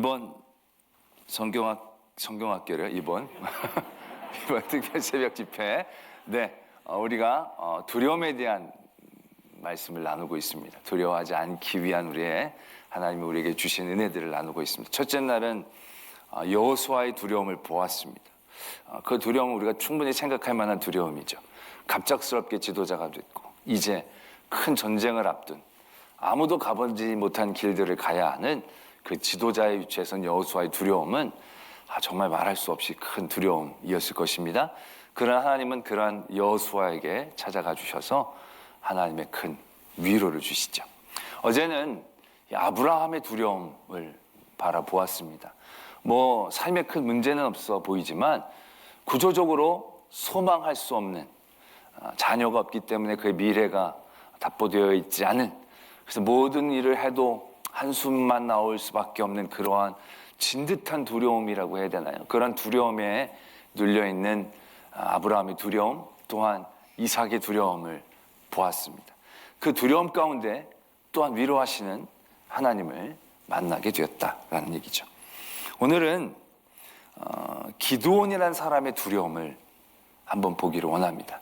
이번 성경학교를 이번 특별 새벽 집회, 우리가 두려움에 대한 말씀을 나누고 있습니다. 두려워하지 않기 위한 우리의 하나님이 우리에게 주신 은혜들을 나누고 있습니다. 첫째 날은 여호수아의 두려움을 보았습니다. 그 두려움은 우리가 충분히 생각할 만한 두려움이죠. 갑작스럽게 지도자가 됐고 이제 큰 전쟁을 앞둔 아무도 가보지 못한 길들을 가야 하는 그 지도자의 위치에선 여호수아의 두려움은 정말 말할 수 없이 큰 두려움이었을 것입니다. 그러나 하나님은 그러한 여호수아에게 찾아가 주셔서 하나님의 큰 위로를 주시죠. 어제는 아브라함의 두려움을 바라보았습니다. 삶에 큰 문제는 없어 보이지만 구조적으로 소망할 수 없는, 자녀가 없기 때문에 그의 미래가 답보되어 있지 않은, 그래서 모든 일을 해도 한숨만 나올 수밖에 없는 그러한 진듯한 두려움이라고 해야 되나요? 그런 두려움에 눌려있는 아브라함의 두려움, 또한 이삭의 두려움을 보았습니다. 그 두려움 가운데 또한 위로하시는 하나님을 만나게 되었다라는 얘기죠. 오늘은 기드온이라는 사람의 두려움을 한번 보기를 원합니다.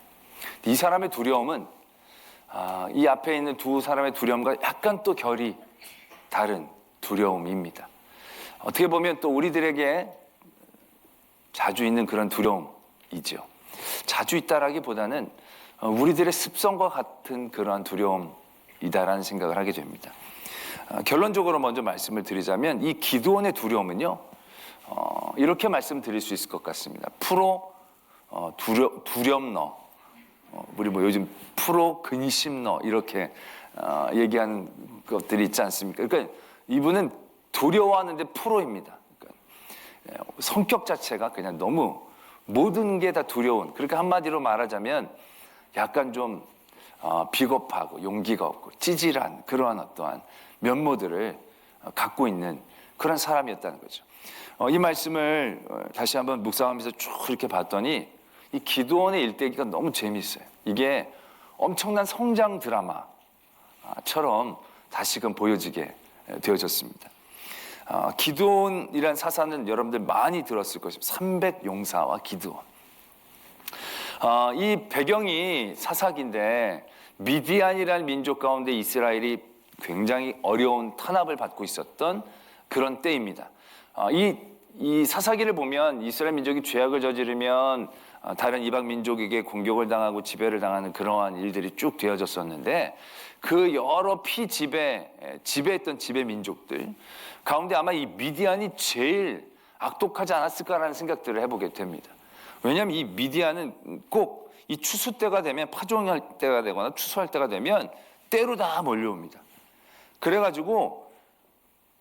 이 사람의 두려움은 이 앞에 있는 두 사람의 두려움과 약간 또 결이 다른 두려움입니다. 어떻게 보면 또 우리들에게 자주 있는 그런 두려움이죠. 자주 있다라기보다는 우리들의 습성과 같은 그러한 두려움이다라는 생각을 하게 됩니다. 결론적으로 먼저 말씀을 드리자면 이 기드온의 두려움은요, 이렇게 말씀드릴 수 있을 것 같습니다. 프로 두렵너, 우리 요즘 프로 근심너 이렇게 얘기하는 것들이 있지 않습니까? 그러니까 이분은 두려워하는데 프로입니다. 그러니까 성격 자체가 그냥 너무 모든 게 다 두려운, 그렇게 한마디로 말하자면 약간 좀 비겁하고 용기가 없고 찌질한 그러한 어떠한 면모들을 갖고 있는 그런 사람이었다는 거죠. 이 말씀을 다시 한번 묵상하면서 쭉 이렇게 봤더니 이 기드온의 일대기가 너무 재미있어요. 이게 엄청난 성장 드라마처럼 다시금 보여지게 되어졌습니다. 기드온이란 사사는 여러분들 많이 들었을 것입니다. 300용사와 기드온. 이 배경이 사사기인데 미디안이라는 민족 가운데 이스라엘이 굉장히 어려운 탄압을 받고 있었던 그런 때입니다. 이 사사기를 보면 이스라엘 민족이 죄악을 저지르면 다른 이방 민족에게 공격을 당하고 지배를 당하는 그러한 일들이 쭉 되어졌었는데 그 여러 지배했던 지배 민족들 가운데 아마 이 미디안이 제일 악독하지 않았을까라는 생각들을 해보게 됩니다. 왜냐하면 이 미디안은 꼭 이 추수 때가 되면, 파종할 때가 되거나 추수할 때가 되면 때로 다 몰려옵니다. 그래가지고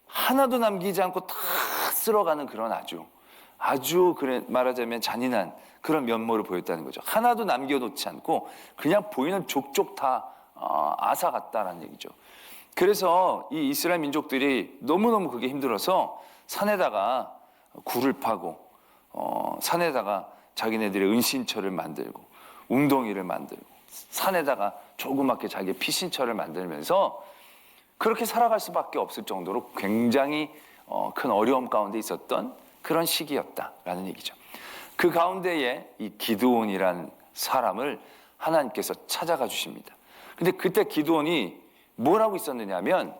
하나도 남기지 않고 다 쓸어가는 그런 아주 말하자면 잔인한 그런 면모를 보였다는 거죠. 하나도 남겨놓지 않고 그냥 보이는 족족 다 앗아갔다라는 얘기죠. 그래서 이 이스라엘 민족들이 너무너무 그게 힘들어서 산에다가 굴을 파고 산에다가 자기네들의 은신처를 만들고 웅덩이를 만들고 산에다가 조그맣게 자기의 피신처를 만들면서 그렇게 살아갈 수밖에 없을 정도로 굉장히 큰 어려움 가운데 있었던 그런 시기였다라는 얘기죠. 그 가운데에 이 기드온이라는 사람을 하나님께서 찾아가 주십니다. 근데 그때 기드온이 뭘 하고 있었느냐면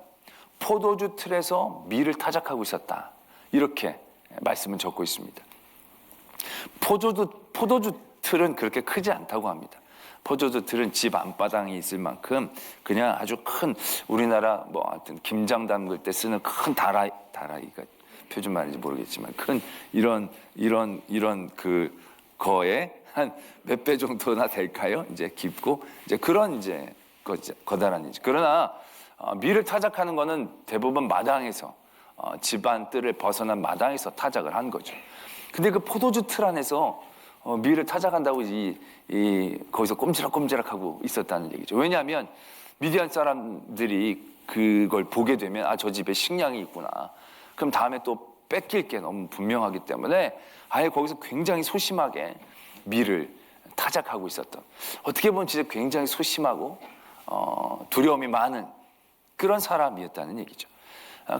포도주 틀에서 밀을 타작하고 있었다, 이렇게 말씀은 적고 있습니다. 포도주 틀은 그렇게 크지 않다고 합니다. 포도주 틀은 집 안바닥이 있을 만큼 그냥 아주 큰, 우리나라 하여튼 김장 담글 때 쓰는 큰 다라이가 표준 말인지 모르겠지만 큰 이런 그 거에 한 몇 배 정도나 될까요? 이제 깊고 이제 그런 거다란 이제. 그러나 밀을 타작하는 거는 대부분 마당에서 집안 뜰을 벗어난 마당에서 타작을 한 거죠. 근데 그 포도주 틀 안에서 밀을 타작한다고 거기서 꼼지락꼼지락하고 있었다는 얘기죠. 왜냐하면 미디안 사람들이 그걸 보게 되면 저 집에 식량이 있구나, 그럼 다음에 또 뺏길 게 너무 분명하기 때문에 아예 거기서 굉장히 소심하게 밀을 타작하고 있었던, 어떻게 보면 진짜 굉장히 소심하고 두려움이 많은 그런 사람이었다는 얘기죠.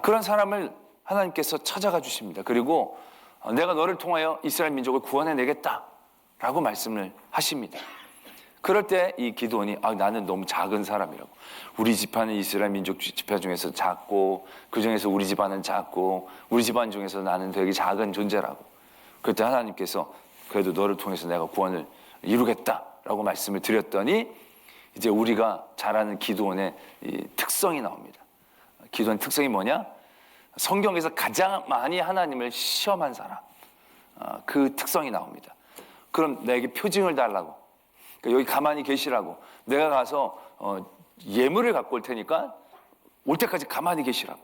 그런 사람을 하나님께서 찾아가 주십니다. 그리고 내가 너를 통하여 이스라엘 민족을 구원해내겠다라고 말씀을 하십니다. 그럴 때 이 기드온이 나는 너무 작은 사람이라고. 우리 집안은 이스라엘 민족 지파 중에서 작고 그 중에서 우리 집안은 작고 우리 집안 중에서 나는 되게 작은 존재라고. 그때 하나님께서 그래도 너를 통해서 내가 구원을 이루겠다라고 말씀을 드렸더니 이제 우리가 잘 아는 기드온의 이 특성이 나옵니다. 기드온의 특성이 뭐냐? 성경에서 가장 많이 하나님을 시험한 사람. 그 특성이 나옵니다. 그럼 내게 표징을 달라고. 여기 가만히 계시라고. 내가 가서 예물을 갖고 올 테니까 올 때까지 가만히 계시라고.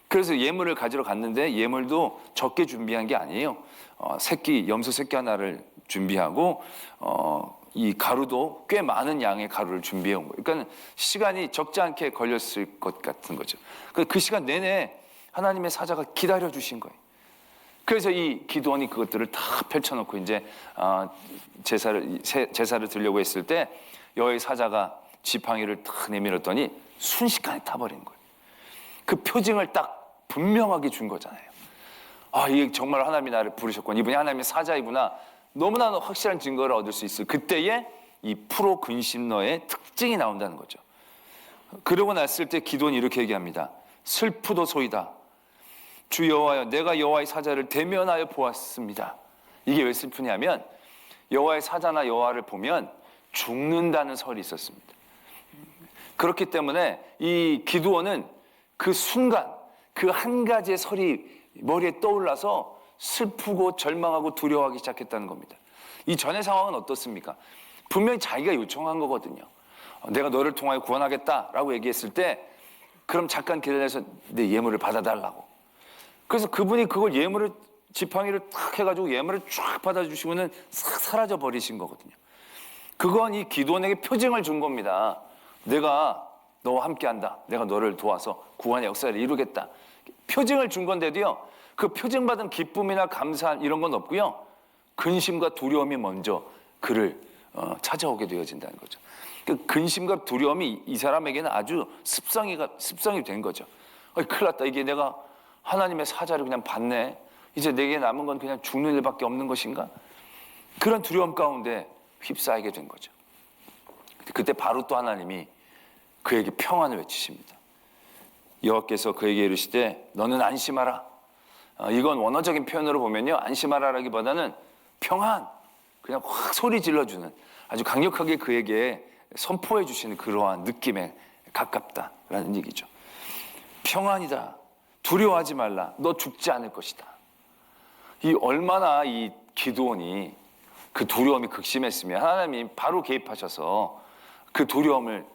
그래서 예물을 가지러 갔는데 예물도 적게 준비한 게 아니에요. 염소 새끼 하나를 준비하고 이 가루도 꽤 많은 양의 가루를 준비해 온 거예요. 그러니까 시간이 적지 않게 걸렸을 것 같은 거죠. 그 시간 내내 하나님의 사자가 기다려 주신 거예요. 그래서 이 기드온이 그것들을 다 펼쳐놓고 이제 제사를 드리려고 했을 때 여호와의 사자가 지팡이를 탁 내밀었더니 순식간에 타버린 거예요. 그 표징을 딱 분명하게 준 거잖아요. 이게 정말 하나님이 나를 부르셨구나. 이분이 하나님의 사자이구나. 너무나 확실한 증거를 얻을 수 있어요. 그때에 이 프로 근심너의 특징이 나온다는 거죠. 그러고 났을 때 기드온이 이렇게 얘기합니다. 슬프도소이다. 주 여호와여, 내가 여호와의 사자를 대면하여 보았습니다. 이게 왜 슬프냐면 여호와의 사자나 여호와를 보면 죽는다는 설이 있었습니다. 그렇기 때문에 이 기드온은 그 순간 그 한 가지의 설이 머리에 떠올라서 슬프고 절망하고 두려워하기 시작했다는 겁니다. 이 전의 상황은 어떻습니까? 분명히 자기가 요청한 거거든요. 내가 너를 통하여 구원하겠다라고 얘기했을 때 그럼 잠깐 기다려서 내 예물을 받아달라고. 그래서 그분이 그걸 예물을 지팡이를 탁 해가지고 예물을 쫙 받아주시고는 싹 사라져 버리신 거거든요. 그건 이 기드온에게 표징을 준 겁니다. 내가 너와 함께한다. 내가 너를 도와서 구원의 역사를 이루겠다. 표징을 준 건데도요. 그 표징받은 기쁨이나 감사 이런 건 없고요. 근심과 두려움이 먼저 그를 찾아오게 되어진다는 거죠. 그 근심과 두려움이 이 사람에게는 아주 습성이 된 거죠. 큰일 났다. 이게 내가 하나님의 사자를 그냥 받네. 이제 내게 남은 건 그냥 죽는 일밖에 없는 것인가? 그런 두려움 가운데 휩싸이게 된 거죠. 그때 바로 또 하나님이 그에게 평안을 외치십니다. 여호와께서 그에게 이르시되 너는 안심하라. 이건 원어적인 표현으로 보면요. 안심하라라기보다는 평안. 그냥 확 소리 질러주는 아주 강력하게 그에게 선포해 주시는 그러한 느낌에 가깝다라는 얘기죠. 평안이다. 두려워하지 말라. 너 죽지 않을 것이다. 이 얼마나 이 기드온이 그 두려움이 극심했으면 하나님이 바로 개입하셔서 그 두려움을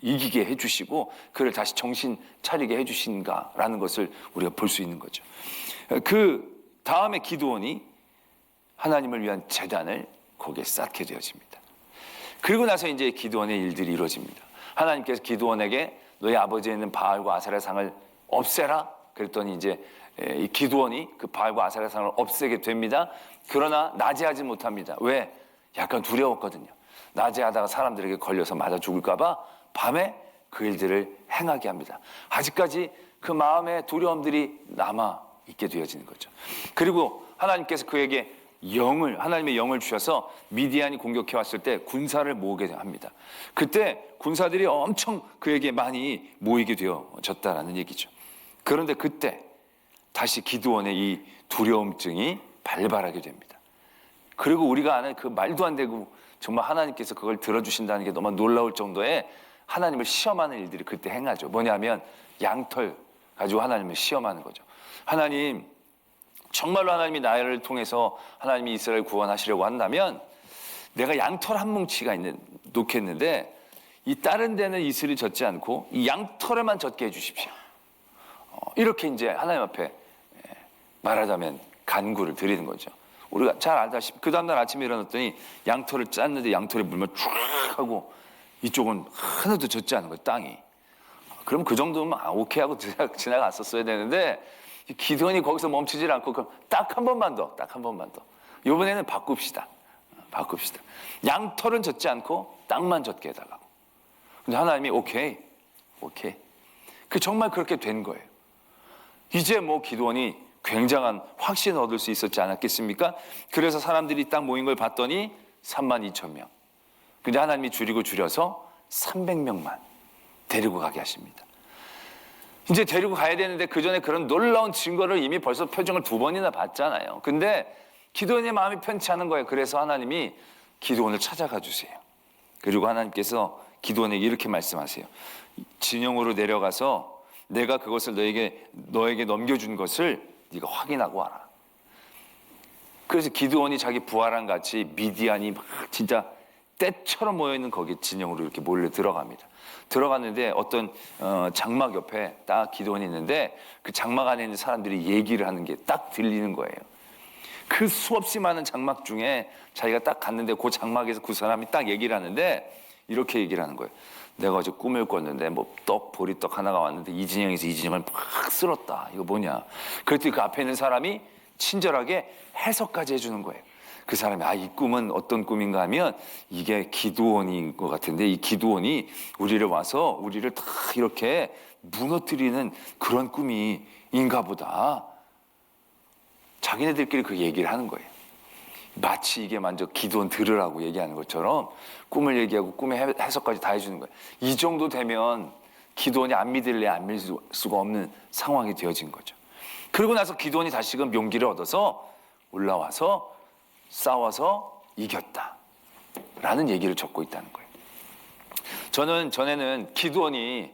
이기게 해주시고 그를 다시 정신 차리게 해주신가라는 것을 우리가 볼 수 있는 거죠. 그 다음에 기드온이 하나님을 위한 제단을 거기에 쌓게 되어집니다. 그리고 나서 이제 기드온의 일들이 이루어집니다. 하나님께서 기드온에게 너희 아버지에 있는 바알과 아세라 상을 없애라. 그랬더니 이제 이 기드온이 그 바알과 아세라 상을 없애게 됩니다. 그러나 낮에 하지 못합니다. 왜? 약간 두려웠거든요. 낮에 하다가 사람들에게 걸려서 맞아 죽을까 봐 밤에 그 일들을 행하게 합니다. 아직까지 그 마음의 두려움들이 남아 있게 되어지는 거죠. 그리고 하나님께서 그에게 하나님의 영을 주셔서 미디안이 공격해 왔을 때 군사를 모으게 합니다. 그때 군사들이 엄청 그에게 많이 모이게 되어졌다라는 얘기죠. 그런데 그때 다시 기드온의 이 두려움증이 발발하게 됩니다. 그리고 우리가 아는 그 말도 안 되고 정말 하나님께서 그걸 들어주신다는 게 너무 놀라울 정도의 하나님을 시험하는 일들이 그때 행하죠. 뭐냐면 양털 가지고 하나님을 시험하는 거죠. 하나님, 정말로 하나님이 나를 통해서 하나님이 이스라엘 구원하시려고 한다면 내가 양털 한 뭉치가 놓겠는데 이 다른 데는 이슬이 젖지 않고 이 양털에만 젖게 해주십시오. 이렇게 이제 하나님 앞에 말하자면 간구를 드리는 거죠. 우리가 잘 알다시피 그 다음날 아침에 일어났더니 양털을 짰는데 양털에 물만 쫙 하고 이쪽은 하나도 젖지 않은 거예요, 땅이. 그럼 그 정도면 오케이 하고 지나갔었어야 되는데 기드온이 거기서 멈추질 않고 딱 한 번만 더. 이번에는 바꿉시다. 양털은 젖지 않고 땅만 젖게 해달라고. 근데 하나님이 오케이. 정말 그렇게 된 거예요. 이제 뭐 기드온이 굉장한 확신을 얻을 수 있었지 않았겠습니까? 그래서 사람들이 딱 모인 걸 봤더니 32,000명. 근데 하나님이 줄여서 300명만 데리고 가게 하십니다. 이제 데리고 가야 되는데 그 전에 그런 놀라운 증거를 이미 벌써 표징을 2번이나 봤잖아요. 근데 기드온의 마음이 편치 않은 거예요. 그래서 하나님이 기드온을 찾아가 주세요. 그리고 하나님께서 기드온에게 이렇게 말씀하세요. 진영으로 내려가서 내가 그것을 너에게 넘겨준 것을 네가 확인하고 와라. 그래서 기드온이 자기 부하랑 같이 미디안이 막 진짜 떼처럼 모여있는 거기 진영으로 이렇게 몰래 들어갑니다. 들어갔는데 어떤 장막 옆에 딱 기드온이 있는데 그 장막 안에 있는 사람들이 얘기를 하는 게 딱 들리는 거예요. 그 수없이 많은 장막 중에 자기가 딱 갔는데 그 장막에서 그 사람이 딱 얘기를 하는데 이렇게 얘기를 하는 거예요. 내가 어제 꿈을 꿨는데 뭐 보리떡 하나가 왔는데 이 진영에서 이 진영을 막 쓸었다. 이거 뭐냐. 그랬더니 그 앞에 있는 사람이 친절하게 해석까지 해주는 거예요. 그 사람이 이 꿈은 어떤 꿈인가 하면 이게 기드온인 것 같은데 이 기드온이 우리를 와서 우리를 다 이렇게 무너뜨리는 그런 꿈인가 보다. 자기네들끼리 그 얘기를 하는 거예요. 마치 이게 먼저 기드온 들으라고 얘기하는 것처럼 꿈을 얘기하고 꿈의 해석까지 다 해주는 거예요. 이 정도 되면 기드온이 안 믿을래 안 믿을 수가 없는 상황이 되어진 거죠. 그러고 나서 기드온이 다시금 용기를 얻어서 올라와서 싸워서 이겼다 라는 얘기를 적고 있다는 거예요. 저는 전에는 기드온이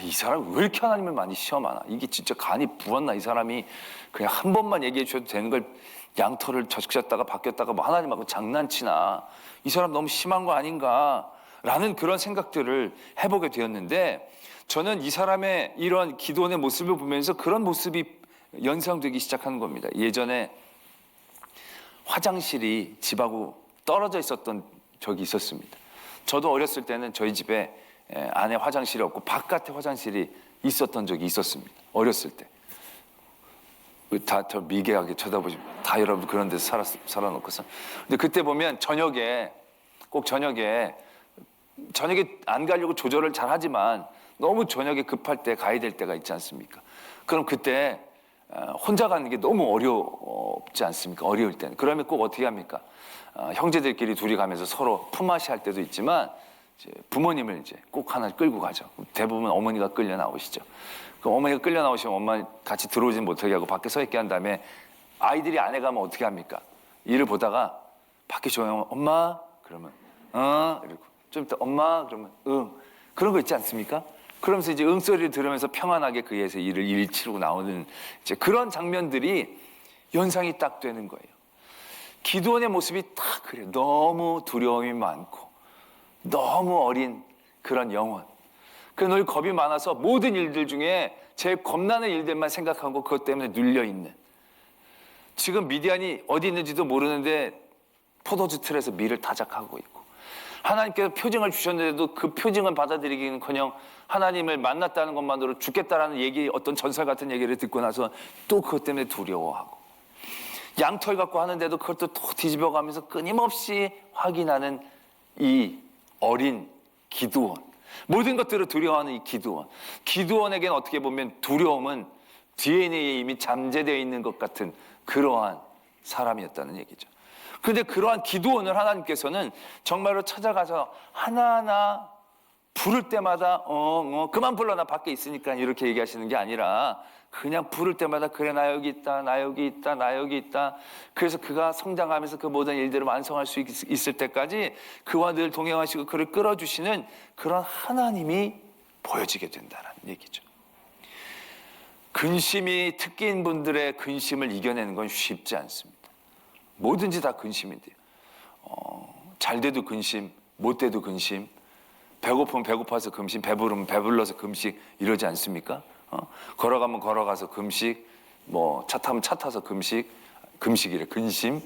이 사람 왜 이렇게 하나님을 많이 시험하나, 이게 진짜 간이 부었나, 이 사람이 그냥 한 번만 얘기해 주셔도 되는 걸 양털을 적셨다가 바뀌었다가 뭐 하나님하고 장난치나, 이 사람 너무 심한 거 아닌가 라는 그런 생각들을 해보게 되었는데, 저는 이 사람의 이런 기드온의 모습을 보면서 그런 모습이 연상되기 시작하는 겁니다. 예전에 화장실이 집하고 떨어져 있었던 적이 있었습니다. 저도 어렸을 때는 저희 집에 안에 화장실이 없고 바깥에 화장실이 있었던 적이 있었습니다. 어렸을 때. 다 저 미개하게 쳐다보시면 다 여러분 그런 데서 살아놓고서. 근데 그때 보면 꼭 저녁에 안 가려고 조절을 잘 하지만 너무 저녁에 급할 때 가야 될 때가 있지 않습니까? 그럼 그때 혼자 가는 게 너무 어렵지 않습니까? 어려울 때는. 그러면 꼭 어떻게 합니까? 형제들끼리 둘이 가면서 서로 품앗이 할 때도 있지만 이제 부모님을 이제 꼭 하나 끌고 가죠. 대부분 어머니가 끌려 나오시죠. 그럼 어머니가 끌려 나오시면 엄마 같이 들어오지 못하게 하고 밖에 서 있게 한 다음에 아이들이 안에 가면 어떻게 합니까? 일을 보다가 밖에 조용하면 엄마 그러면 이러고 좀 이따 엄마 그러면 그런 거 있지 않습니까? 그러면서 이제 소리를 들으면서 평안하게 그에서 일 치르고 나오는 이제 그런 장면들이 연상이 딱 되는 거예요. 기드온의 모습이 딱 그래요. 너무 두려움이 많고 너무 어린 그런 영혼. 늘 겁이 많아서 모든 일들 중에 제일 겁나는 일들만 생각하고 그것 때문에 눌려있는. 지금 미디안이 어디 있는지도 모르는데 포도주 틀에서 밀을 타작하고 있고, 하나님께서 표징을 주셨는데도 그 표징을 받아들이기는커녕 하나님을 만났다는 것만으로 죽겠다라는 얘기, 어떤 전설 같은 얘기를 듣고 나서 또 그것 때문에 두려워하고, 양털 갖고 하는데도 그것도 또 뒤집어가면서 끊임없이 확인하는 이 어린 기드온, 모든 것들을 두려워하는 이 기드온. 기드온에게는 어떻게 보면 두려움은 DNA에 이미 잠재되어 있는 것 같은 그러한 사람이었다는 얘기죠. 그런데 그러한 기드온을 하나님께서는 정말로 찾아가서 하나하나 부를 때마다 그만 불러, 나 밖에 있으니까, 이렇게 얘기하시는 게 아니라 그냥 부를 때마다 그래, 나 여기 있다, 나 여기 있다, 나 여기 있다. 그래서 그가 성장하면서 그 모든 일들을 완성할 수 있을 때까지 그와 늘 동행하시고 그를 끌어주시는 그런 하나님이 보여지게 된다는 얘기죠. 근심이 특기인 분들의 근심을 이겨내는 건 쉽지 않습니다. 뭐든지 다 근심이 돼요. 잘 돼도 근심, 못 돼도 근심, 배고프면 배고파서 금식, 배부르면 배불러서 금식, 이러지 않습니까? 걸어가면 걸어가서 금식, 뭐 차 타면 차 타서 금식이래, 근심.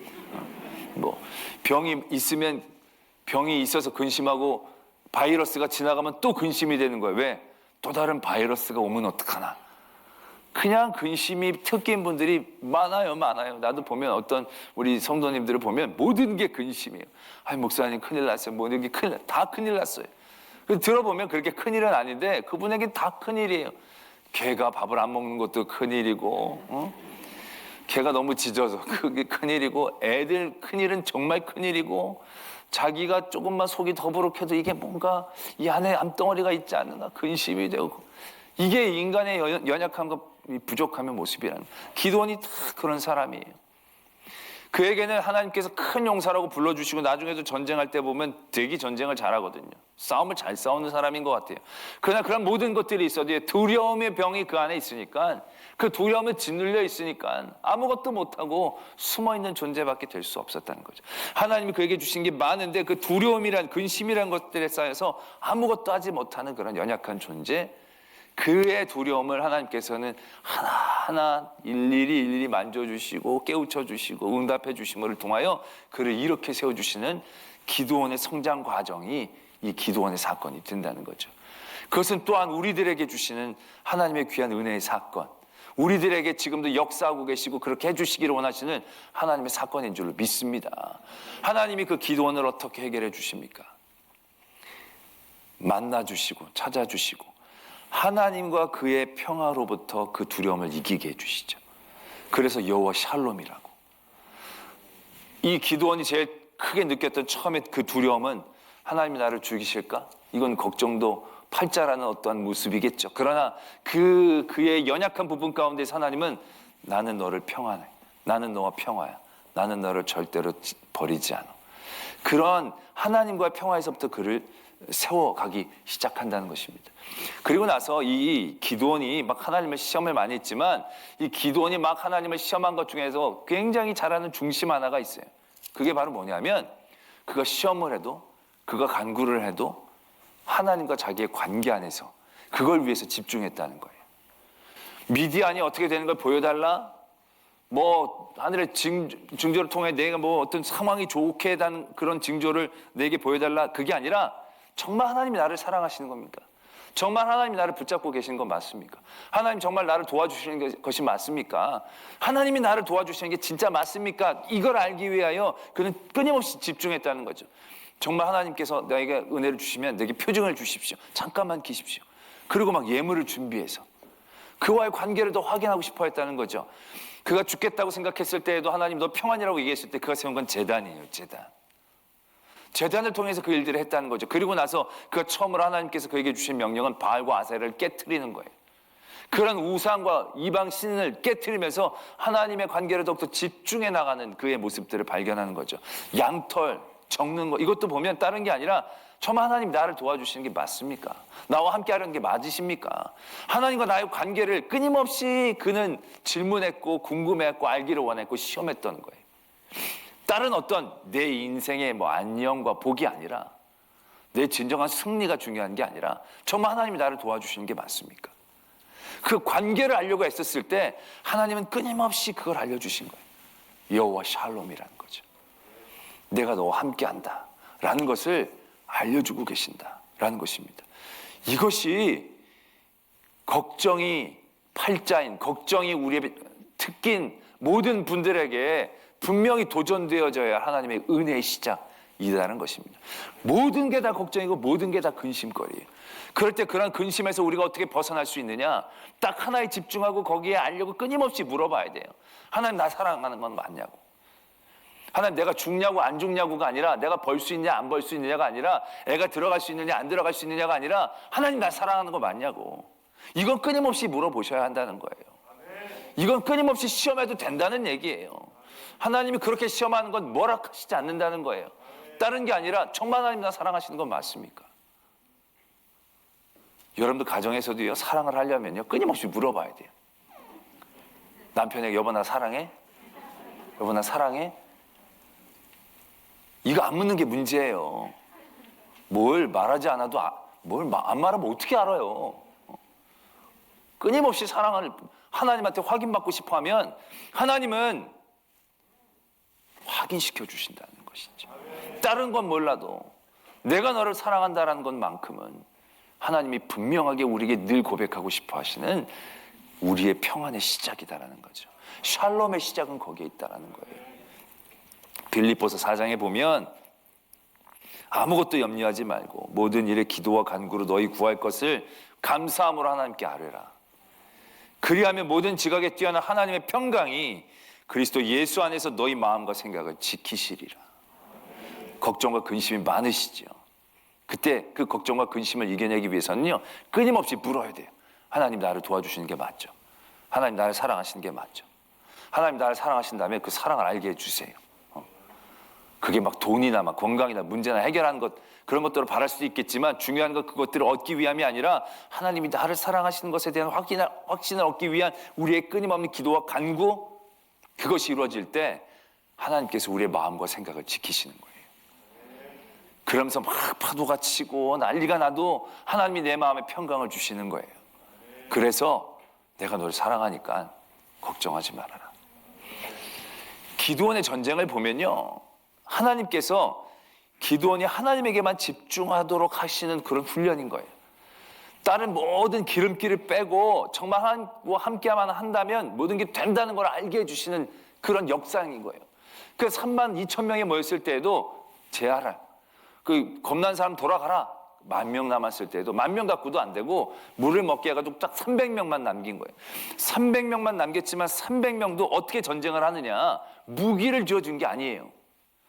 뭐 병이 있으면 병이 있어서 근심하고 바이러스가 지나가면 또 근심이 되는 거예요. 왜? 또 다른 바이러스가 오면 어떡하나. 그냥 근심이 특기인 분들이 많아요. 나도 보면 어떤 우리 성도님들을 보면 모든 게 근심이에요. 목사님 큰일 났어요. 모든 게 다 큰일 났어요. 들어보면 그렇게 큰일은 아닌데 그분에겐 다 큰일이에요. 개가 밥을 안 먹는 것도 큰일이고, 개가 너무 짖어서 그게 큰일이고, 애들 큰일은 정말 큰일이고, 자기가 조금만 속이 더부룩해도 이게 뭔가 이 안에 암덩어리가 있지 않나 근심이 되고, 이게 인간의 연약함과 부족함의 모습이라는, 기도원이 다 그런 사람이에요. 그에게는 하나님께서 큰 용사라고 불러주시고 나중에도 전쟁할 때 보면 되게 전쟁을 잘하거든요. 싸움을 잘 싸우는 사람인 것 같아요. 그러나 그런 모든 것들이 있어도 두려움의 병이 그 안에 있으니까, 그 두려움에 짓눌려 있으니까 아무것도 못하고 숨어있는 존재밖에 될 수 없었다는 거죠. 하나님이 그에게 주신 게 많은데 그 두려움이란, 근심이란 것들에 쌓여서 아무것도 하지 못하는 그런 연약한 존재, 그의 두려움을 하나님께서는 하나하나 일일이 만져주시고 깨우쳐주시고 응답해 주심을 통하여 그를 이렇게 세워주시는 기드온의 성장 과정이 이 기드온의 사건이 된다는 거죠. 그것은 또한 우리들에게 주시는 하나님의 귀한 은혜의 사건, 우리들에게 지금도 역사하고 계시고 그렇게 해주시기를 원하시는 하나님의 사건인 줄로 믿습니다. 하나님이 그 기드온을 어떻게 해결해 주십니까? 만나주시고 찾아주시고 하나님과 그의 평화로부터 그 두려움을 이기게 해주시죠. 그래서 여호와 샬롬이라고. 이 기드온이 제일 크게 느꼈던 처음에 그 두려움은, 하나님이 나를 죽이실까? 이건 걱정도 팔자라는 어떠한 모습이겠죠. 그러나 그의 연약한 부분 가운데서 하나님은 나는 너를 평안해, 나는 너와 평화야, 나는 너를 절대로 버리지 않아. 그런 하나님과의 평화에서부터 그를 세워가기 시작한다는 것입니다. 그리고 나서 이 기드온이 막 하나님의 시험을 많이 했지만, 이 기드온이 막 하나님을 시험한 것 중에서 굉장히 잘하는 중심 하나가 있어요. 그게 바로 뭐냐면, 그가 시험을 해도, 그가 간구를 해도 하나님과 자기의 관계 안에서 그걸 위해서 집중했다는 거예요. 미디안이 어떻게 되는 걸 보여달라? 뭐 하늘의 징조를 통해 내가 뭐 어떤 상황이 좋게 되는 그런 징조를 내게 보여달라, 그게 아니라 정말 하나님이 나를 사랑하시는 겁니까? 정말 하나님이 나를 붙잡고 계시는 건 맞습니까? 하나님 정말 나를 도와주시는 것이 맞습니까? 하나님이 나를 도와주시는 게 진짜 맞습니까? 이걸 알기 위하여 그는 끊임없이 집중했다는 거죠. 정말 하나님께서 나에게 은혜를 주시면 내게 표징을 주십시오. 잠깐만 계십시오. 그리고 막 예물을 준비해서 그와의 관계를 더 확인하고 싶어 했다는 거죠. 그가 죽겠다고 생각했을 때에도 하나님 너 평안이라고 얘기했을 때 그가 세운 건 제단이에요. 제단을 통해서 그 일들을 했다는 거죠. 그리고 나서 그가 처음으로 하나님께서 그에게 주신 명령은 바알과 아세라를 깨트리는 거예요. 그런 우상과 이방 신을 깨트리면서 하나님의 관계를 더욱더 집중해 나가는 그의 모습들을 발견하는 거죠. 양털 적는 거, 이것도 보면 다른 게 아니라 정말 하나님 나를 도와주시는 게 맞습니까? 나와 함께 하려는 게 맞으십니까? 하나님과 나의 관계를 끊임없이 그는 질문했고 궁금해했고 알기를 원했고 시험했던 거예요. 다른 어떤 내 인생의 뭐 안녕과 복이 아니라, 내 진정한 승리가 중요한 게 아니라 정말 하나님이 나를 도와주시는 게 맞습니까? 그 관계를 알려고 애썼을 때 하나님은 끊임없이 그걸 알려주신 거예요. 여호와 샬롬이라는 거죠. 내가 너와 함께한다 라는 것을 알려주고 계신다라는 것입니다. 이것이 걱정이 팔자인, 걱정이 우리의 특기인 모든 분들에게 분명히 도전되어져야 하나님의 은혜의 시작이라는 것입니다. 모든 게 다 걱정이고 모든 게 다 근심거리예요. 그럴 때 그런 근심에서 우리가 어떻게 벗어날 수 있느냐? 딱 하나에 집중하고 거기에 알려고 끊임없이 물어봐야 돼요. 하나님 나 사랑하는 건 맞냐고. 하나님 내가 죽냐고 안 죽냐고가 아니라, 내가 벌 수 있냐 안 벌 수 있느냐가 아니라, 애가 들어갈 수 있느냐 안 들어갈 수 있느냐가 아니라 하나님 나 사랑하는 거 맞냐고. 이건 끊임없이 물어보셔야 한다는 거예요. 이건 끊임없이 시험해도 된다는 얘기예요. 하나님이 그렇게 시험하는 건 뭐락하시지 않는다는 거예요. 다른 게 아니라 정말 하나님 나 사랑하시는 건 맞습니까? 여러분들 가정에서도요, 사랑을 하려면요 끊임없이 물어봐야 돼요. 남편에게 여보 나 사랑해? 여보 나 사랑해? 이거 안 묻는 게 문제예요. 뭘 말하지 않아도 안 말하면 어떻게 알아요? 끊임없이 사랑을 하나님한테 확인받고 싶어하면 하나님은 확인시켜 주신다는 것이죠. 다른 건 몰라도 내가 너를 사랑한다는 것만큼은 하나님이 분명하게 우리에게 늘 고백하고 싶어 하시는 우리의 평안의 시작이다라는 거죠. 샬롬의 시작은 거기에 있다라는 거예요. 빌립보서 4장에 보면 아무것도 염려하지 말고 모든 일에 기도와 간구로 너희 구할 것을 감사함으로 하나님께 아뢰라. 그리하면 모든 지각에 뛰어난 하나님의 평강이 그리스도 예수 안에서 너희 마음과 생각을 지키시리라. 걱정과 근심이 많으시죠. 그때 그 걱정과 근심을 이겨내기 위해서는요, 끊임없이 물어야 돼요. 하나님 나를 도와주시는 게 맞죠? 하나님 나를 사랑하시는 게 맞죠? 하나님 나를 사랑하신다면 그 사랑을 알게 해주세요. 그게 막 돈이나 막 건강이나 문제나 해결하는 것, 그런 것들을 바랄 수도 있겠지만 중요한 건 그것들을 얻기 위함이 아니라 하나님이 나를 사랑하시는 것에 대한 확신을 얻기 위한 우리의 끊임없는 기도와 간구, 그것이 이루어질 때 하나님께서 우리의 마음과 생각을 지키시는 거예요. 그러면서 막 파도가 치고 난리가 나도 하나님이 내 마음에 평강을 주시는 거예요. 그래서 내가 너를 사랑하니까 걱정하지 말아라. 기드온의 전쟁을 보면요, 하나님께서 기드온이 하나님에게만 집중하도록 하시는 그런 훈련인 거예요. 다른 모든 기름기를 빼고 정말 하나님과 함께만 한다면 모든 게 된다는 걸 알게 해주시는 그런 역사인 거예요. 그래서 32,000명이 모였을 때에도 제하라, 그 겁난 사람 돌아가라, 10,000명 남았을 때도 10,000명 갖고도 안 되고 물을 먹게 해가지고 딱 300명만 남긴 거예요. 300명만 남겼지만 300명도 어떻게 전쟁을 하느냐, 무기를 지어준 게 아니에요.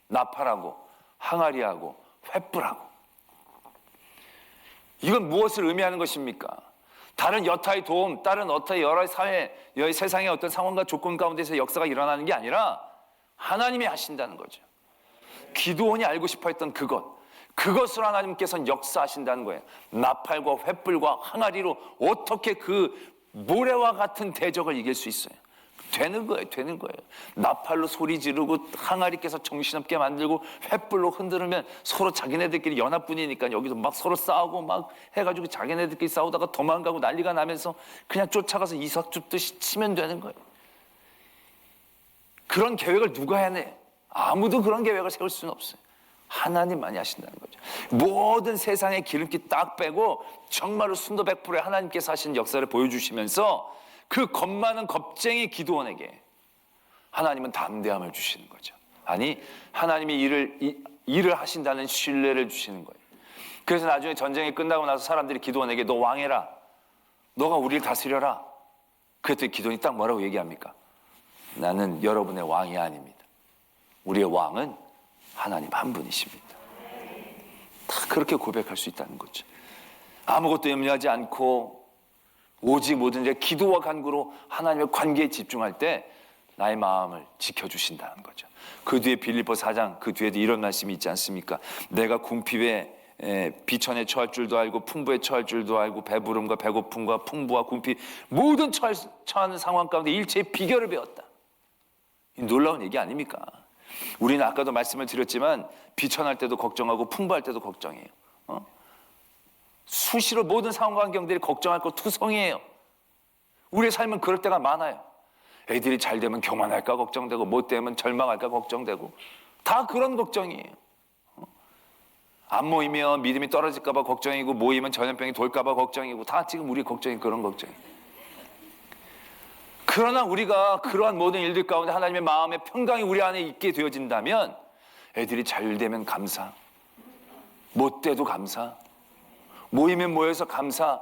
나팔하고 항아리하고 횃불하고. 이건 무엇을 의미하는 것입니까? 다른 여타의 도움, 다른 어타의 여러 사회, 세상의 어떤 상황과 조건 가운데서 역사가 일어나는 게 아니라 하나님이 하신다는 거죠. 기드온이 알고 싶어 했던 그것을 하나님께서는 역사하신다는 거예요. 나팔과 횃불과 항아리로 어떻게 그 모래와 같은 대적을 이길 수 있어요? 되는 거예요. 나팔로 소리 지르고 항아리께서 정신없게 만들고 횃불로 흔들면 서로 자기네들끼리 연합군이니까 여기서 막 서로 싸우고 막 해가지고 자기네들끼리 싸우다가 도망가고 난리가 나면서 그냥 쫓아가서 이삭 줍듯이 치면 되는 거예요. 그런 계획을 누가 해내? 아무도 그런 계획을 세울 수는 없어요. 하나님만이 하신다는 거죠. 모든 세상의 기름기 딱 빼고 정말로 순도 100%의 하나님께서 하신 역사를 보여주시면서 그 겁많은 겁쟁이 기드온에게 하나님은 담대함을 주시는 거죠. 아니, 하나님이 일을 하신다는 신뢰를 주시는 거예요. 그래서 나중에 전쟁이 끝나고 나서 사람들이 기드온에게 너 왕해라, 너가 우리를 다스려라. 그랬더니 기드온이 딱 뭐라고 얘기합니까? 나는 여러분의 왕이 아닙니다. 우리의 왕은 하나님 한 분이십니다. 다 그렇게 고백할 수 있다는 거죠. 아무것도 염려하지 않고 오직 모든 제 기도와 간구로 하나님의 관계에 집중할 때 나의 마음을 지켜주신다는 거죠. 그 뒤에 빌립보 4장 그 뒤에도 이런 말씀이 있지 않습니까? 내가 궁핍에 비천에 처할 줄도 알고 풍부에 처할 줄도 알고 배부름과 배고픔과 풍부와 궁핍 모든 처하는 상황 가운데 일체의 비결을 배웠다. 이 놀라운 얘기 아닙니까? 우리는 아까도 말씀을 드렸지만 비천할 때도 걱정하고 풍부할 때도 걱정해요. 수시로 모든 상황과 환경들이 걱정할 거 투성이에요. 우리의 삶은 그럴 때가 많아요. 애들이 잘 되면 교만할까 걱정되고 못 되면 절망할까 걱정되고 다 그런 걱정이에요. 안 모이면 믿음이 떨어질까 봐 걱정이고 모이면 전염병이 돌까 봐 걱정이고 다 지금 우리 걱정이 그런 걱정이에요. 그러나 우리가 그러한 모든 일들 가운데 하나님의 마음의 평강이 우리 안에 있게 되어진다면 애들이 잘 되면 감사, 못 돼도 감사, 모이면 모여서 감사,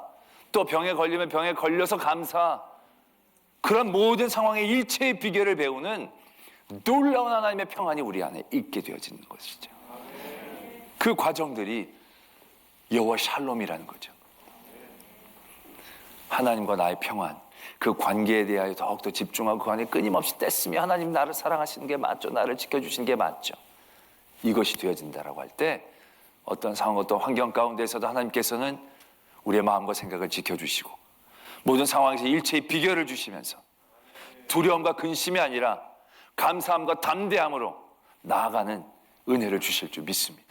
또 병에 걸리면 병에 걸려서 감사, 그런 모든 상황의 일체의 비결을 배우는 놀라운 하나님의 평안이 우리 안에 있게 되어지는 것이죠. 그 과정들이 여호와 샬롬이라는 거죠. 하나님과 나의 평안, 그 관계에 대하여 더욱더 집중하고 그 안에 끊임없이 떼쓰며 하나님 나를 사랑하시는 게 맞죠, 나를 지켜주시는 게 맞죠, 이것이 되어진다라고 할 때 어떤 상황, 어떤 환경 가운데서도 하나님께서는 우리의 마음과 생각을 지켜주시고 모든 상황에서 일체의 비결을 주시면서 두려움과 근심이 아니라 감사함과 담대함으로 나아가는 은혜를 주실 줄 믿습니다.